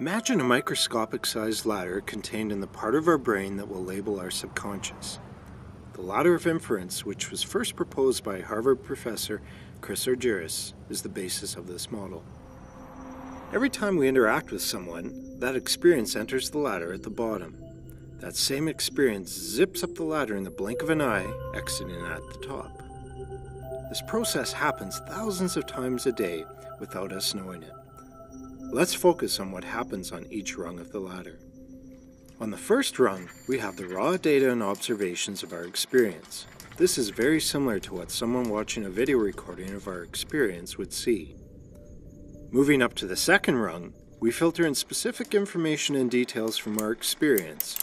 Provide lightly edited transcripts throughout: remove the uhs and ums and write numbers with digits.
Imagine a microscopic-sized ladder contained in the part of our brain that will label our subconscious. The ladder of inference, which was first proposed by Harvard professor Chris Argyris, is the basis of this model. Every time we interact with someone, that experience enters the ladder at the bottom. That same experience zips up the ladder in the blink of an eye, exiting at the top. This process happens thousands of times a day without us knowing it. Let's focus on what happens on each rung of the ladder. On the first rung, we have the raw data and observations of our experience. This is very similar to what someone watching a video recording of our experience would see. Moving up to the second rung, we filter in specific information and details from our experience.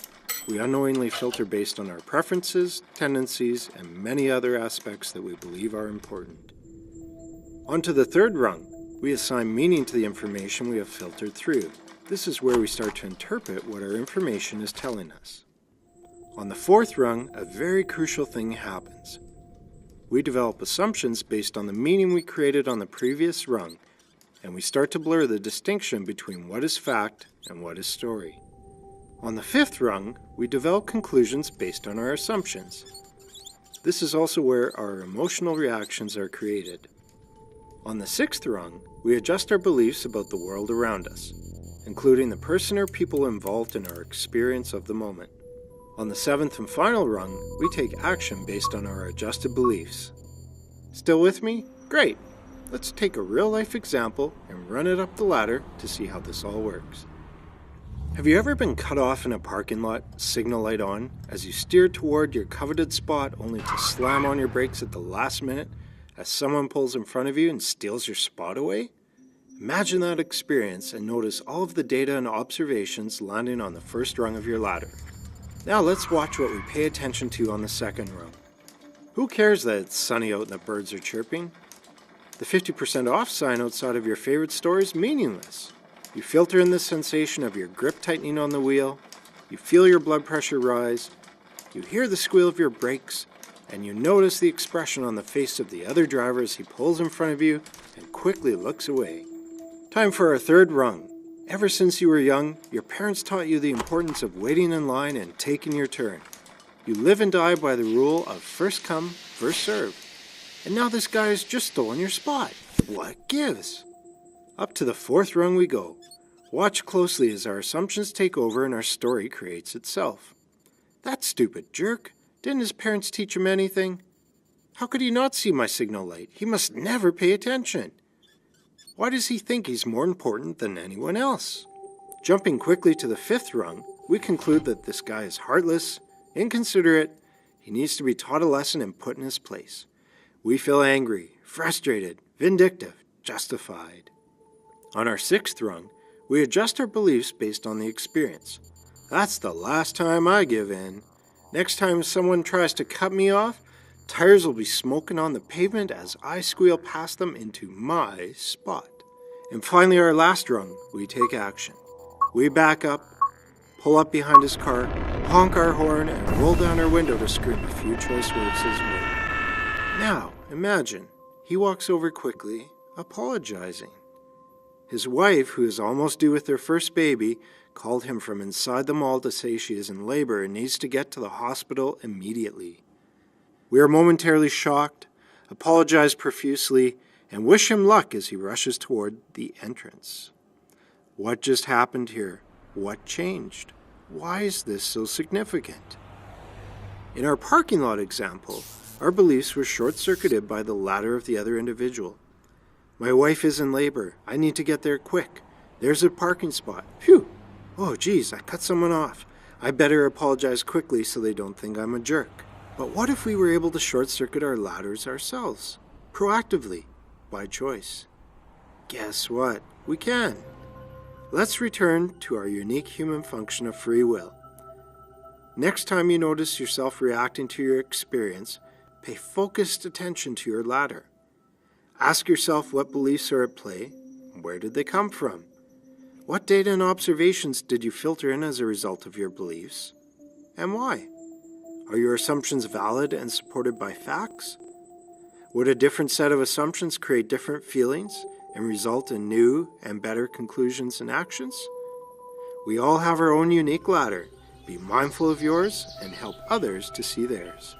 We unknowingly filter based on our preferences, tendencies, and many other aspects that we believe are important. Onto the third rung, we assign meaning to the information we have filtered through. This is where we start to interpret what our information is telling us. On the fourth rung, a very crucial thing happens. We develop assumptions based on the meaning we created on the previous rung, and we start to blur the distinction between what is fact and what is story. On the fifth rung, we develop conclusions based on our assumptions. This is also where our emotional reactions are created. On the sixth rung, we adjust our beliefs about the world around us, including the person or people involved in our experience of the moment. On the seventh and final rung, we take action based on our adjusted beliefs. Still with me? Great! Let's take a real-life example and run it up the ladder to see how this all works. Have you ever been cut off in a parking lot, signal light on, as you steer toward your coveted spot only to slam on your brakes at the last minute as someone pulls in front of you and steals your spot away? Imagine that experience and notice all of the data and observations landing on the first rung of your ladder. Now let's watch what we pay attention to on the second rung. Who cares that it's sunny out and the birds are chirping? The 50% off sign outside of your favorite store is meaningless. You filter in the sensation of your grip tightening on the wheel, you feel your blood pressure rise, you hear the squeal of your brakes, and you notice the expression on the face of the other driver as he pulls in front of you and quickly looks away. Time for our third rung. Ever since you were young, your parents taught you the importance of waiting in line and taking your turn. You live and die by the rule of first come, first served. And now this guy has just stolen your spot. What gives? Up to the fourth rung we go. Watch closely as our assumptions take over and our story creates itself. That stupid jerk. Didn't his parents teach him anything? How could he not see my signal light? He must never pay attention. Why does he think he's more important than anyone else? Jumping quickly to the fifth rung, we conclude that this guy is heartless, inconsiderate, he needs to be taught a lesson and put in his place. We feel angry, frustrated, vindictive, justified. On our sixth rung, we adjust our beliefs based on the experience. That's the last time I give in. Next time someone tries to cut me off, tires will be smoking on the pavement as I squeal past them into my spot. And finally, our last rung, we take action. We back up, pull up behind his car, honk our horn, and roll down our window to scream a few choice words his way. Now, imagine, he walks over quickly, apologizing. His wife, who is almost due with their first baby, called him from inside the mall to say she is in labor and needs to get to the hospital immediately. We are momentarily shocked, apologize profusely, and wish him luck as he rushes toward the entrance. What just happened here? What changed? Why is this so significant? In our parking lot example, our beliefs were short-circuited by the ladder of the other individual. My wife is in labor. I need to get there quick. There's a parking spot. Phew! Oh, geez, I cut someone off. I better apologize quickly so they don't think I'm a jerk. But what if we were able to short-circuit our ladders ourselves? Proactively, by choice. Guess what? We can. Let's return to our unique human function of free will. Next time you notice yourself reacting to your experience, pay focused attention to your ladder. Ask yourself what beliefs are at play, where did they come from? What data and observations did you filter in as a result of your beliefs, and why? Are your assumptions valid and supported by facts? Would a different set of assumptions create different feelings and result in new and better conclusions and actions? We all have our own unique ladder. Be mindful of yours and help others to see theirs.